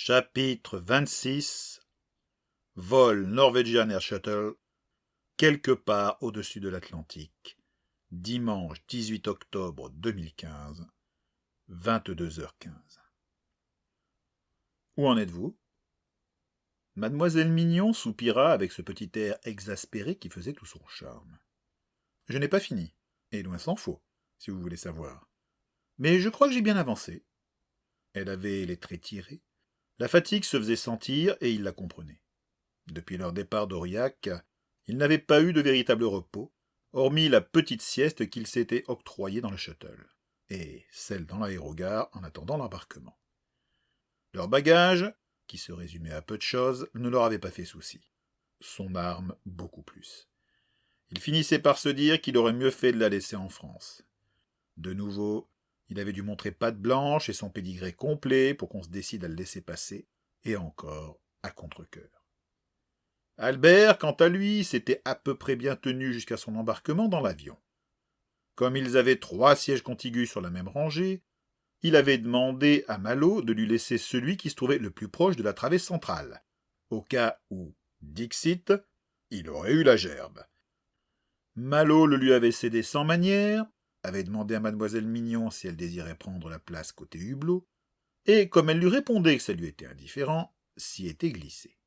Chapitre 26. Vol Norwegian Air Shuttle, quelque part au-dessus de l'Atlantique, dimanche 18 octobre 2015, 22h15. Où en êtes-vous ? Mademoiselle Mignon soupira avec ce petit air exaspéré qui faisait tout son charme. Je n'ai pas fini, et loin s'en faut, si vous voulez savoir. Mais je crois que j'ai bien avancé. Elle avait les traits tirés. La fatigue se faisait sentir et il la comprenait. Depuis leur départ d'Aurillac, ils n'avaient pas eu de véritable repos, hormis la petite sieste qu'ils s'étaient octroyée dans le shuttle, et celle dans l'aérogare en attendant l'embarquement. Leur bagage, qui se résumait à peu de choses, ne leur avait pas fait souci. Son arme, beaucoup plus. Il finissait par se dire qu'il aurait mieux fait de la laisser en France. De nouveau, il avait dû montrer patte blanche et son pédigré complet pour qu'on se décide à le laisser passer, et encore à contre-cœur. Albert, quant à lui, s'était à peu près bien tenu jusqu'à son embarquement dans l'avion. Comme ils avaient 3 sièges contigus sur la même rangée, il avait demandé à Malo de lui laisser celui qui se trouvait le plus proche de la travée centrale, au cas où, dixit, il aurait eu la gerbe. Malo le lui avait cédé sans manière, avait demandé à mademoiselle Mignon si elle désirait prendre la place côté hublot, et comme elle lui répondait que ça lui était indifférent, s'y était glissé.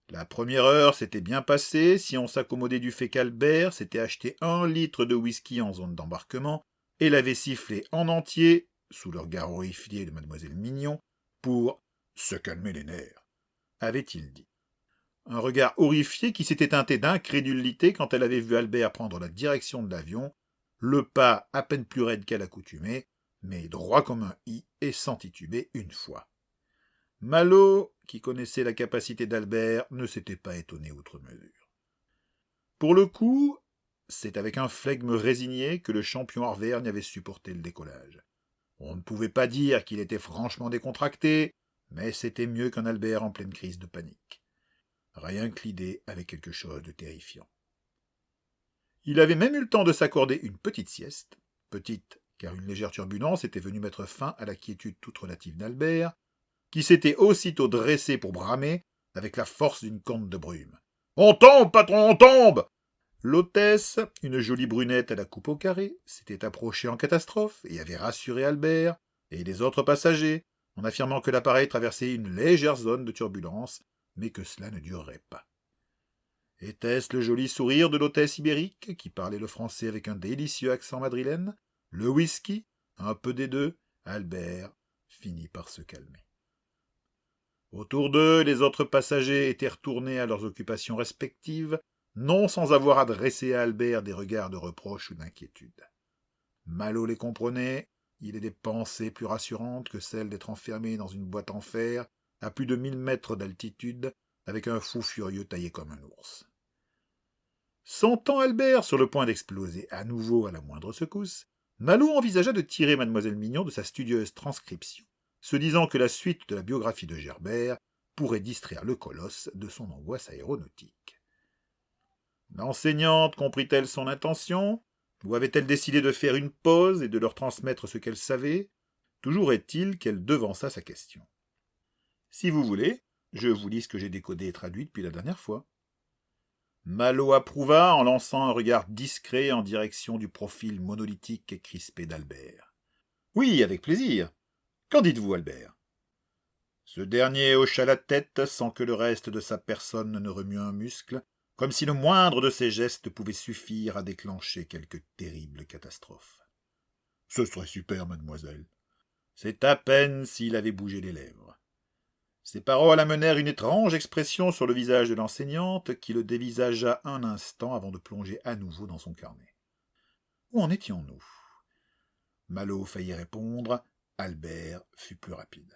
La première heure s'était bien passée si on s'accommodait du fait qu'Albert s'était acheté 1 litre de whisky en zone d'embarquement et l'avait sifflé en entier, sous le regard horrifié de mademoiselle Mignon, pour « se calmer les nerfs », avait-il dit. Un regard horrifié qui s'était teinté d'incrédulité quand elle avait vu Albert prendre la direction de l'avion, le pas à peine plus raide qu'à l'accoutumée, mais droit comme un i et sans tituber une fois. Malo, qui connaissait la capacité d'Albert, ne s'était pas étonné outre mesure. Pour le coup, c'est avec un flegme résigné que le champion Arvergne avait supporté le décollage. On ne pouvait pas dire qu'il était franchement décontracté, mais c'était mieux qu'un Albert en pleine crise de panique. Rien que l'idée avait quelque chose de terrifiant. Il avait même eu le temps de s'accorder une petite sieste, petite car une légère turbulence était venue mettre fin à la quiétude toute relative d'Albert, qui s'était aussitôt dressé pour bramer avec la force d'une corne de brume. « On tombe, patron, on tombe !» L'hôtesse, une jolie brunette à la coupe au carré, s'était approchée en catastrophe et avait rassuré Albert et les autres passagers en affirmant que l'appareil traversait une légère zone de turbulence, mais que cela ne durerait pas. Était-ce le joli sourire de l'hôtesse ibérique, qui parlait le français avec un délicieux accent madrilène, le whisky, un peu des deux? Albert finit par se calmer. Autour d'eux, les autres passagers étaient retournés à leurs occupations respectives, non sans avoir adressé à Albert des regards de reproche ou d'inquiétude. Malo les comprenait, il avait des pensées plus rassurantes que celles d'être enfermé dans une boîte en fer à plus de 1000 mètres d'altitude avec un fou furieux taillé comme un ours. Sentant Albert sur le point d'exploser à nouveau à la moindre secousse, Malo envisagea de tirer mademoiselle Mignon de sa studieuse transcription, se disant que la suite de la biographie de Gerbert pourrait distraire le colosse de son angoisse aéronautique. L'enseignante comprit-elle son intention, ou avait-elle décidé de faire une pause et de leur transmettre ce qu'elle savait? Toujours est-il qu'elle devança sa question. Si vous voulez, je vous lis ce que j'ai décodé et traduit depuis la dernière fois. Malo approuva en lançant un regard discret en direction du profil monolithique et crispé d'Albert. Oui, avec plaisir. Qu'en dites-vous, Albert ? Ce dernier hocha la tête sans que le reste de sa personne ne remue un muscle, comme si le moindre de ses gestes pouvait suffire à déclencher quelque terrible catastrophe. « Ce serait super, mademoiselle. » C'est à peine s'il avait bougé les lèvres. Ces paroles amenèrent une étrange expression sur le visage de l'enseignante, qui le dévisagea un instant avant de plonger à nouveau dans son carnet. Où en étions-nous ? Malo faillit répondre, Albert fut plus rapide.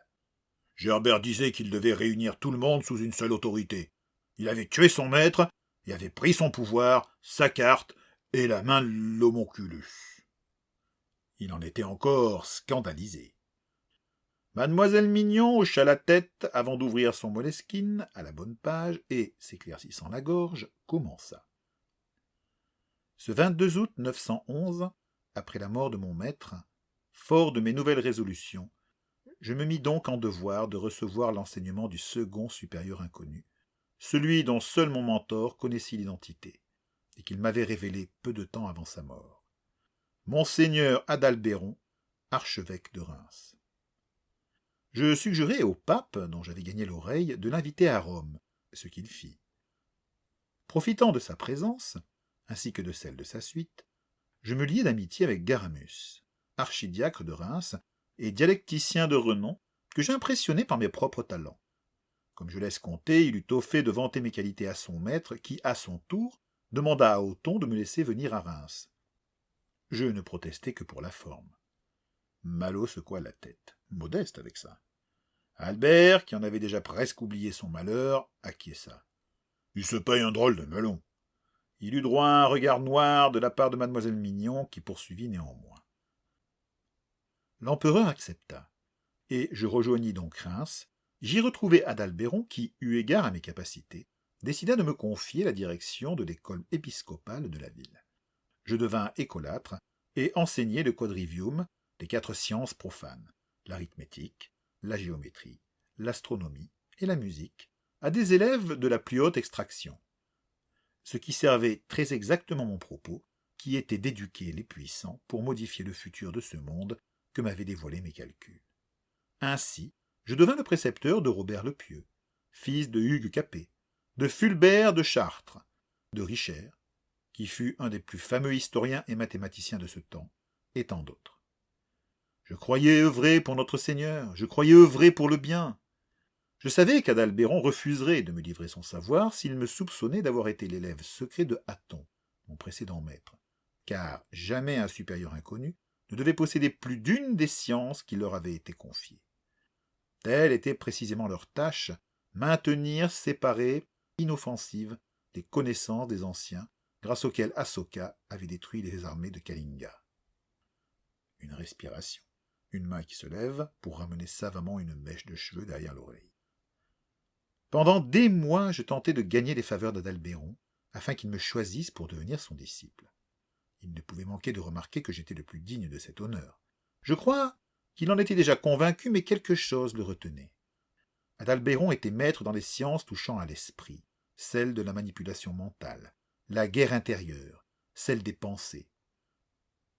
Gerbert disait qu'il devait réunir tout le monde sous une seule autorité. Il avait tué son maître et avait pris son pouvoir, sa carte et la main de l'homonculus. Il en était encore scandalisé. Mademoiselle Mignon hocha la tête avant d'ouvrir son Moleskine à la bonne page et, s'éclaircissant la gorge, commença. Ce 22 août 911, après la mort de mon maître, fort de mes nouvelles résolutions, Je me mis donc en devoir de recevoir l'enseignement du second supérieur inconnu, celui dont seul mon mentor connaissait l'identité, et qu'il m'avait révélé peu de temps avant sa mort. Monseigneur Adalbéron, archevêque de Reims. Je suggérai au pape, dont j'avais gagné l'oreille, de l'inviter à Rome, ce qu'il fit. Profitant de sa présence, ainsi que de celle de sa suite, je me liai d'amitié avec Garamus, archidiacre de Reims et dialecticien de renom, que j'impressionnai par mes propres talents. Comme je laisse compter, il eut au fait de vanter mes qualités à son maître, qui, à son tour, demanda à Othon de me laisser venir à Reims. Je ne protestai que pour la forme. Malo secoua la tête, modeste avec ça. Albert, qui en avait déjà presque oublié son malheur, acquiesça. Il se paye un drôle de melon. Il eut droit à un regard noir de la part de mademoiselle Mignon, qui poursuivit néanmoins. L'empereur accepta, et je rejoignis donc Reims. J'y retrouvai Adalbéron qui, eu égard à mes capacités, décida de me confier la direction de l'école épiscopale de la ville. Je devins écolâtre et enseignai le quadrivium des 4 sciences profanes, l'arithmétique, la géométrie, l'astronomie et la musique, à des élèves de la plus haute extraction. Ce qui servait très exactement mon propos, qui était d'éduquer les puissants pour modifier le futur de ce monde que m'avaient dévoilé mes calculs. Ainsi, je devins le précepteur de Robert le Pieux, fils de Hugues Capet, de Fulbert de Chartres, de Richer, qui fut un des plus fameux historiens et mathématiciens de ce temps, et tant d'autres. Je croyais œuvrer pour notre Seigneur, je croyais œuvrer pour le bien. Je savais qu'Adalbéron refuserait de me livrer son savoir s'il me soupçonnait d'avoir été l'élève secret de Athon, mon précédent maître, car jamais un supérieur inconnu ne devait posséder plus d'une des sciences qui leur avaient été confiées. Telle était précisément leur tâche, maintenir séparées, inoffensives, les connaissances des anciens, grâce auxquelles Asoka avait détruit les armées de Kalinga. Une respiration, une main qui se lève pour ramener savamment une mèche de cheveux derrière l'oreille. Pendant des mois, je tentais de gagner les faveurs d'Adalbéron, afin qu'il me choisisse pour devenir son disciple. Il ne pouvait manquer de remarquer que j'étais le plus digne de cet honneur. Je crois qu'il en était déjà convaincu, mais quelque chose le retenait. Adalbéron était maître dans les sciences touchant à l'esprit, celle de la manipulation mentale, la guerre intérieure, celle des pensées.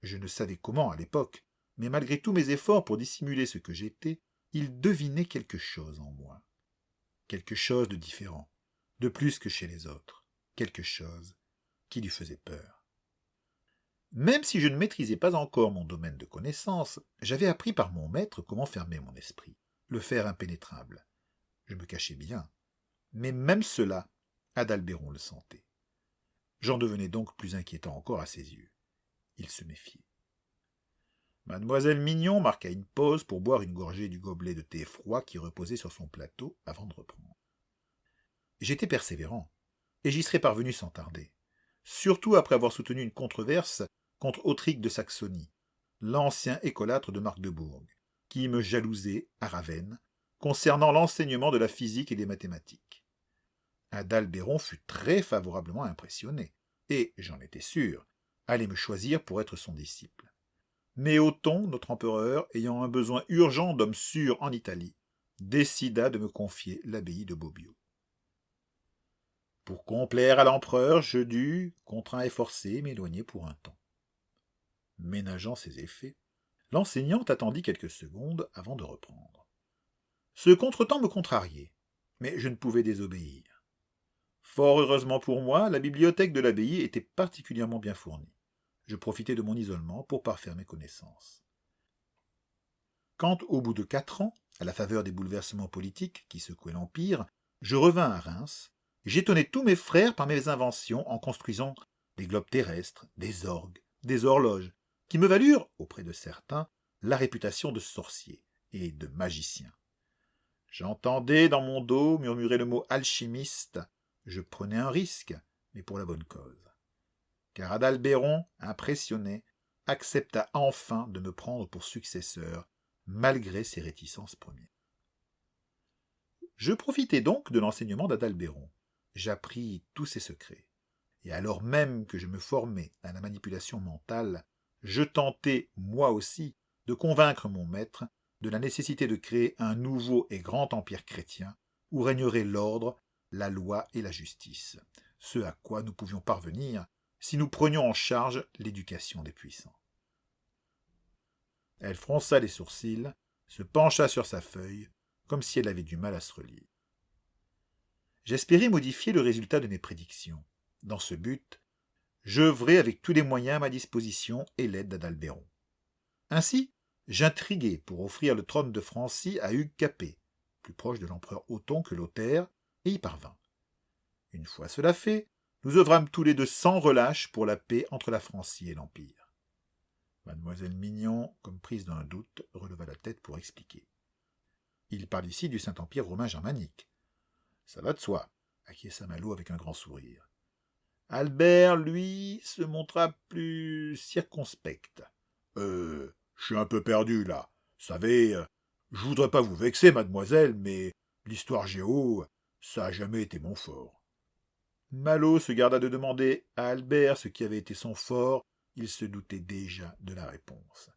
Je ne savais comment à l'époque, mais malgré tous mes efforts pour dissimuler ce que j'étais, il devinait quelque chose en moi. Quelque chose de différent, de plus que chez les autres, quelque chose qui lui faisait peur. Même si je ne maîtrisais pas encore mon domaine de connaissance, j'avais appris par mon maître comment fermer mon esprit, le faire impénétrable. Je me cachais bien, mais même cela, Adalbéron le sentait. J'en devenais donc plus inquiétant encore à ses yeux. Il se méfiait. Mademoiselle Mignon marqua une pause pour boire une gorgée du gobelet de thé froid qui reposait sur son plateau avant de reprendre. J'étais persévérant, et j'y serais parvenu sans tarder, surtout après avoir soutenu une controverse contre Autric de Saxonie, l'ancien écolâtre de Marc-de-Bourg, qui me jalousait à Ravenne, concernant l'enseignement de la physique et des mathématiques. Adalbéron fut très favorablement impressionné, et, j'en étais sûr, allait me choisir pour être son disciple. Mais Othon, notre empereur, ayant un besoin urgent d'hommes sûrs en Italie, décida de me confier l'abbaye de Bobbio. Pour complaire à l'empereur, je dus, contraint et forcé, m'éloigner pour un temps. Ménageant ses effets, l'enseignante attendit quelques secondes avant de reprendre. Ce contretemps me contrariait, mais je ne pouvais désobéir. Fort heureusement pour moi, la bibliothèque de l'abbaye était particulièrement bien fournie. Je profitai de mon isolement pour parfaire mes connaissances. Quand, au bout de 4 ans, à la faveur des bouleversements politiques qui secouaient l'Empire, je revins à Reims, j'étonnai tous mes frères par mes inventions en construisant des globes terrestres, des orgues, des horloges, qui me valurent, auprès de certains, la réputation de sorcier et de magicien. J'entendais dans mon dos murmurer le mot alchimiste. Je prenais un risque, mais pour la bonne cause. Car Adalbéron, impressionné, accepta enfin de me prendre pour successeur, malgré ses réticences premières. Je profitai donc de l'enseignement d'Adalbéron. J'appris tous ses secrets. Et alors même que je me formais à la manipulation mentale, je tentai, moi aussi, de convaincre mon maître de la nécessité de créer un nouveau et grand empire chrétien où régnerait l'ordre, la loi et la justice, ce à quoi nous pouvions parvenir si nous prenions en charge l'éducation des puissants. Elle fronça les sourcils, se pencha sur sa feuille, comme si elle avait du mal à se relire. J'espérais modifier le résultat de mes prédictions. Dans ce but, j'œuvrai avec tous les moyens à ma disposition et l'aide d'Adalbéron. Ainsi, j'intriguai pour offrir le trône de Francie à Hugues Capet, plus proche de l'empereur Othon que Lothaire, et y parvint. Une fois cela fait, nous œuvrâmes tous les deux sans relâche pour la paix entre la Francie et l'Empire. Mademoiselle Mignon, comme prise d'un doute, releva la tête pour expliquer. Il parle ici du Saint-Empire romain germanique. Ça va de soi, acquiesça Malot avec un grand sourire. Albert, lui, se montra plus circonspect. Je suis un peu perdu, là. Vous savez, je voudrais pas vous vexer, mademoiselle, mais l'histoire géo, ça a jamais été mon fort. Malot se garda de demander à Albert ce qui avait été son fort. Il se doutait déjà de la réponse.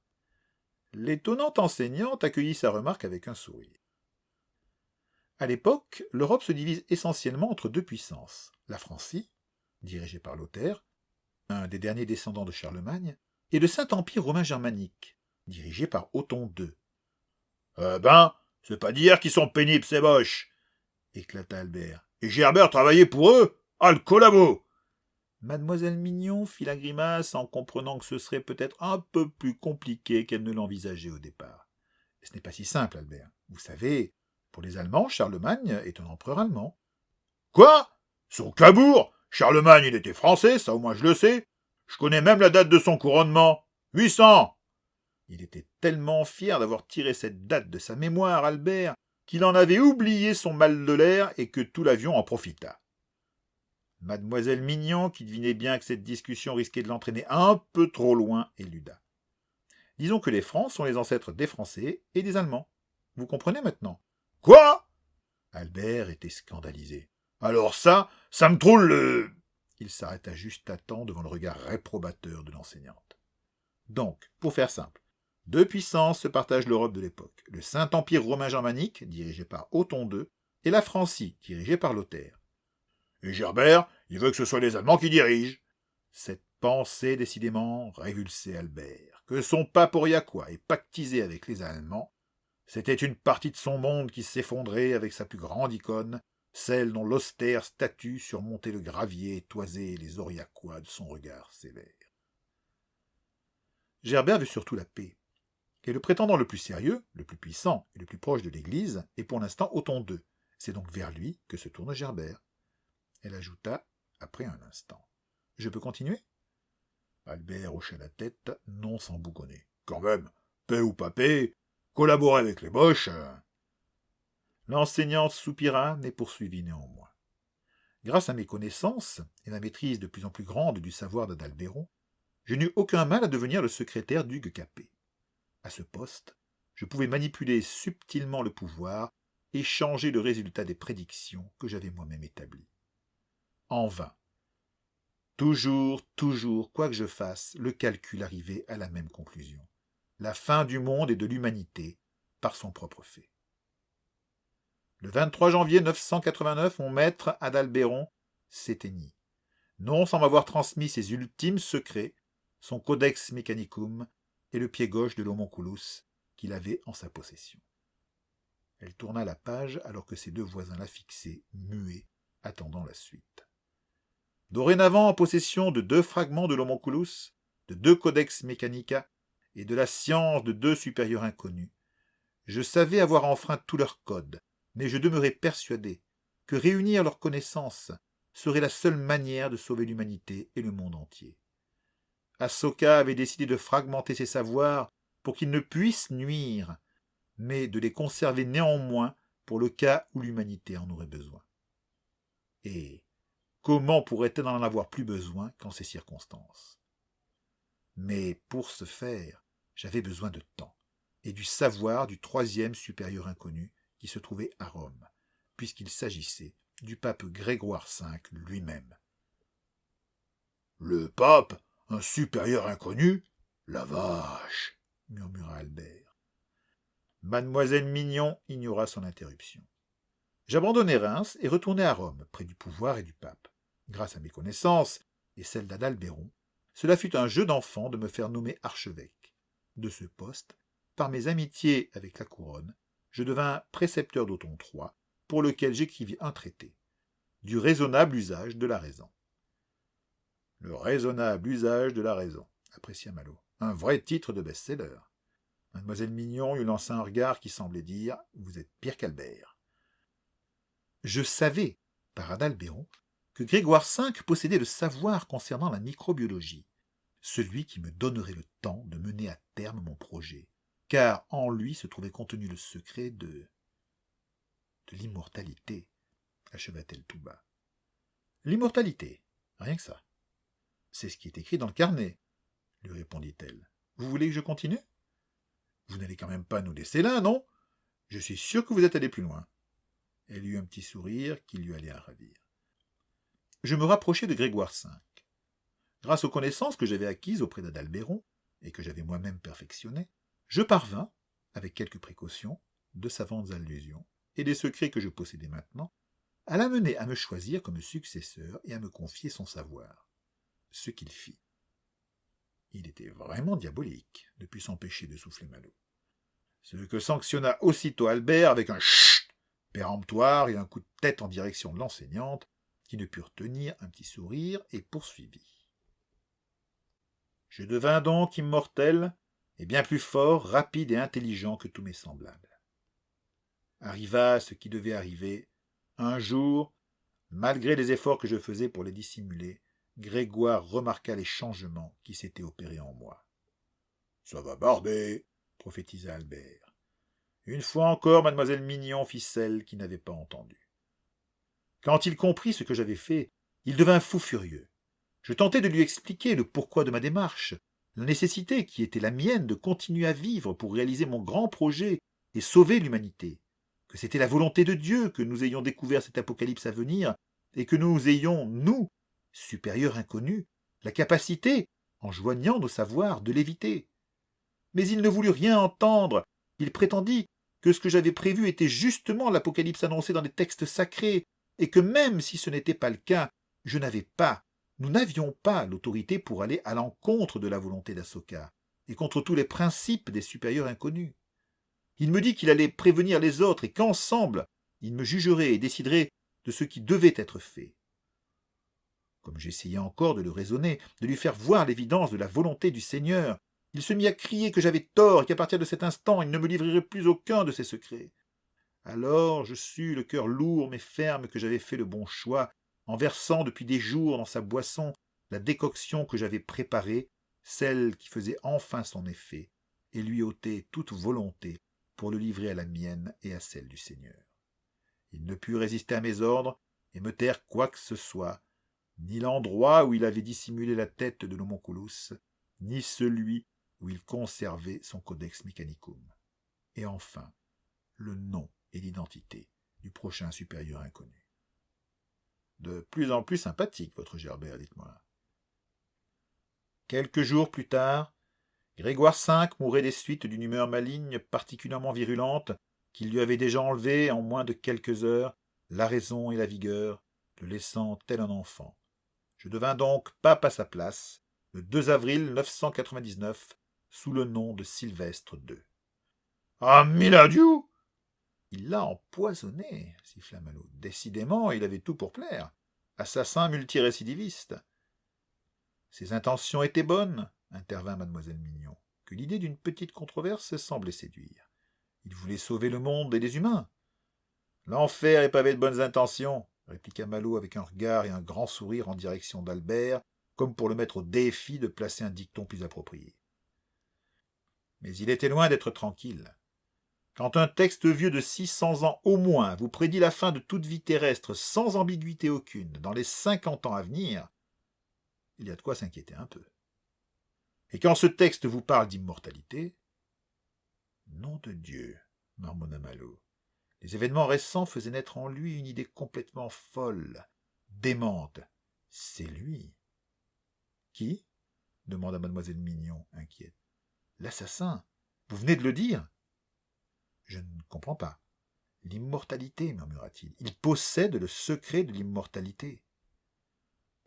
L'étonnante enseignante accueillit sa remarque avec un sourire. À l'époque, l'Europe se divise essentiellement entre deux puissances, la Francie, dirigée par Lothaire, un des derniers descendants de Charlemagne, et le Saint-Empire romain germanique, dirigé par Othon II. C'est pas dire qu'ils sont pénibles, ces boches, éclata Albert. Et Gerbert travaillait pour eux? Ah, le collabo! Mademoiselle Mignon fit la grimace en comprenant que ce serait peut-être un peu plus compliqué qu'elle ne l'envisageait au départ. Ce n'est pas si simple, Albert. Vous savez, pour les Allemands, Charlemagne est un empereur allemand. Quoi? Son cabourg? Charlemagne, il était français, ça au moins je le sais. Je connais même la date de son couronnement. 800! Il était tellement fier d'avoir tiré cette date de sa mémoire, Albert, qu'il en avait oublié son mal de l'air et que tout l'avion en profita. Mademoiselle Mignon, qui devinait bien que cette discussion risquait de l'entraîner un peu trop loin, éluda. Disons que les Francs sont les ancêtres des Français et des Allemands. Vous comprenez maintenant? Quoi? Albert était scandalisé. Alors ça me troule le... Il s'arrêta juste à temps devant le regard réprobateur de l'enseignante. Donc, pour faire simple, deux puissances se partagent l'Europe de l'époque. Le Saint-Empire romain germanique, dirigé par Othon II, et la Francie, dirigée par Lothaire. Et Gerbert, il veut que ce soit les Allemands qui dirigent. Cette pensée, décidément, révulsait Albert. Que son paporiaquois ait pactisé avec les Allemands, c'était une partie de son monde qui s'effondrait avec sa plus grande icône, celle dont l'austère statue surmontait le gravier et toisait les auriaquois de son regard sévère. Gerbert veut surtout la paix. Et le prétendant le plus sérieux, le plus puissant et le plus proche de l'Église est pour l'instant Othon II. C'est donc vers lui que se tourne Gerbert. Elle ajouta après un instant. « Je peux continuer ?» Albert hocha la tête, non sans bougonner. « Quand même, paix ou pas paix, collaborer avec les boches... » L'enseignante soupira, mais poursuivit néanmoins. Grâce à mes connaissances et la maîtrise de plus en plus grande du savoir d'Adalbéron, je n'eus aucun mal à devenir le secrétaire d'Hugues Capet. À ce poste, je pouvais manipuler subtilement le pouvoir et changer le résultat des prédictions que j'avais moi-même établies. En vain. Toujours, quoi que je fasse, le calcul arrivait à la même conclusion. La fin du monde et de l'humanité par son propre fait. Le 23 janvier 989, mon maître Adalbéron s'éteignit, non sans m'avoir transmis ses ultimes secrets, son Codex Mechanicum et le pied gauche de l'homonculus qu'il avait en sa possession. Elle tourna la page alors que ses deux voisins la fixaient, muets, attendant la suite. Dorénavant en possession de 2 fragments de l'homonculus, de 2 Codex Mechanica et de la science de 2 supérieurs inconnus, je savais avoir enfreint tous leurs codes, mais je demeurais persuadé que réunir leurs connaissances serait la seule manière de sauver l'humanité et le monde entier. Asoka avait décidé de fragmenter ses savoirs pour qu'ils ne puissent nuire, mais de les conserver néanmoins pour le cas où l'humanité en aurait besoin. Et comment pourrait-elle en avoir plus besoin qu'en ces circonstances? Mais pour ce faire, j'avais besoin de temps et du savoir du 3e supérieur inconnu qui se trouvait à Rome, puisqu'il s'agissait du pape Grégoire V lui-même. Le pape, un supérieur inconnu? La vache, murmura Albert. Mademoiselle Mignon ignora son interruption. J'abandonnai Reims et retournai à Rome, près du pouvoir et du pape. Grâce à mes connaissances et celles d'Adalbéron, cela fut un jeu d'enfant de me faire nommer archevêque. De ce poste, par mes amitiés avec la couronne, je devins précepteur d'Othon III, pour lequel j'écrivis un traité, du raisonnable usage de la raison. Le raisonnable usage de la raison, apprécia Malot. Un vrai titre de best-seller. Mademoiselle Mignon lui lança un regard qui semblait dire « Vous êtes pire qu'Albert ». Je savais, par Adalbéron, que Grégoire V possédait le savoir concernant la microbiologie, celui qui me donnerait le temps de mener à terme mon projet, car en lui se trouvait contenu le secret de l'immortalité, acheva-t-elle tout bas. L'immortalité, rien que ça. C'est ce qui est écrit dans le carnet, lui répondit-elle. Vous voulez que je continue? Vous n'allez quand même pas nous laisser là, non? Je suis sûr que vous êtes allé plus loin. Elle eut un petit sourire qui lui allait à ravir. Je me rapprochai de Grégoire V. Grâce aux connaissances que j'avais acquises auprès d'Adalbéron, et que j'avais moi-même perfectionnées, je parvins, avec quelques précautions, de savantes allusions, et des secrets que je possédais maintenant, à l'amener à me choisir comme successeur et à me confier son savoir. Ce qu'il fit. Il était vraiment diabolique, ne put s'empêcher de souffler Malot. Ce que sanctionna aussitôt Albert avec un chut péremptoire et un coup de tête en direction de l'enseignante, qui ne purent tenir un petit sourire et poursuivit. Je devins donc immortel, et bien plus fort, rapide et intelligent que tous mes semblables. Arriva ce qui devait arriver. Un jour, malgré les efforts que je faisais pour les dissimuler, Grégoire remarqua les changements qui s'étaient opérés en moi. « Ça va barder !» prophétisa Albert. Une fois encore, mademoiselle Mignon fit celle qui n'avait pas entendu. Quand il comprit ce que j'avais fait, il devint fou furieux. Je tentai de lui expliquer le pourquoi de ma démarche, la nécessité qui était la mienne de continuer à vivre pour réaliser mon grand projet et sauver l'humanité, que c'était la volonté de Dieu que nous ayons découvert cet apocalypse à venir et que nous ayons, nous, supérieurs inconnus, la capacité, en joignant nos savoirs, de l'éviter. Mais il ne voulut rien entendre. Il prétendit que ce que j'avais prévu était justement l'apocalypse annoncé dans les textes sacrés, et que même si ce n'était pas le cas, nous n'avions pas l'autorité pour aller à l'encontre de la volonté d'Asoka, et contre tous les principes des supérieurs inconnus. Il me dit qu'il allait prévenir les autres, et qu'ensemble, ils me jugeraient et décideraient de ce qui devait être fait. Comme j'essayais encore de le raisonner, de lui faire voir l'évidence de la volonté du Seigneur, il se mit à crier que j'avais tort et qu'à partir de cet instant, il ne me livrerait plus aucun de ses secrets. Alors je sus, le cœur lourd mais ferme, que j'avais fait le bon choix, en versant depuis des jours dans sa boisson la décoction que j'avais préparée, celle qui faisait enfin son effet, et lui ôter toute volonté pour le livrer à la mienne et à celle du Seigneur. Il ne put résister à mes ordres et me taire quoi que ce soit, ni l'endroit où il avait dissimulé la tête de l'homonculus, ni celui où il conservait son codex mechanicum. Et enfin, le nom et l'identité du prochain supérieur inconnu. De plus en plus sympathique, votre Gerbert, dites-moi. Quelques jours plus tard, Grégoire V mourait des suites d'une humeur maligne particulièrement virulente qui lui avait déjà enlevé, en moins de quelques heures, la raison et la vigueur, le laissant tel un enfant. Je devins donc pape à sa place, le 2 avril 999, sous le nom de Sylvestre II. « Ah, Miladiou !» Il l'a empoisonné, siffla Malot. Décidément, il avait tout pour plaire. Assassin multirécidiviste. Ses intentions étaient bonnes, intervint mademoiselle Mignon, que l'idée d'une petite controverse semblait séduire. Il voulait sauver le monde et les humains. L'enfer est pavé de bonnes intentions, répliqua Malot avec un regard et un grand sourire en direction d'Albert, comme pour le mettre au défi de placer un dicton plus approprié. Mais il était loin d'être tranquille. Quand un texte vieux de 600 ans au moins vous prédit la fin de toute vie terrestre sans ambiguïté aucune dans les 50 ans à venir, il y a de quoi s'inquiéter un peu. Et quand ce texte vous parle d'immortalité, nom de Dieu, marmonna Malot. Les événements récents faisaient naître en lui une idée complètement folle, démente. C'est lui. Qui? Demanda mademoiselle Mignon, inquiète. L'assassin. Vous venez de le dire. Je ne comprends pas. L'immortalité, murmura-t-il. Il possède le secret de l'immortalité.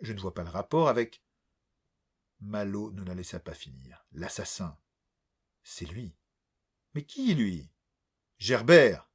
Je ne vois pas le rapport avec... Malo ne la laissa pas finir. L'assassin. C'est lui. Mais qui, lui? Gerbert.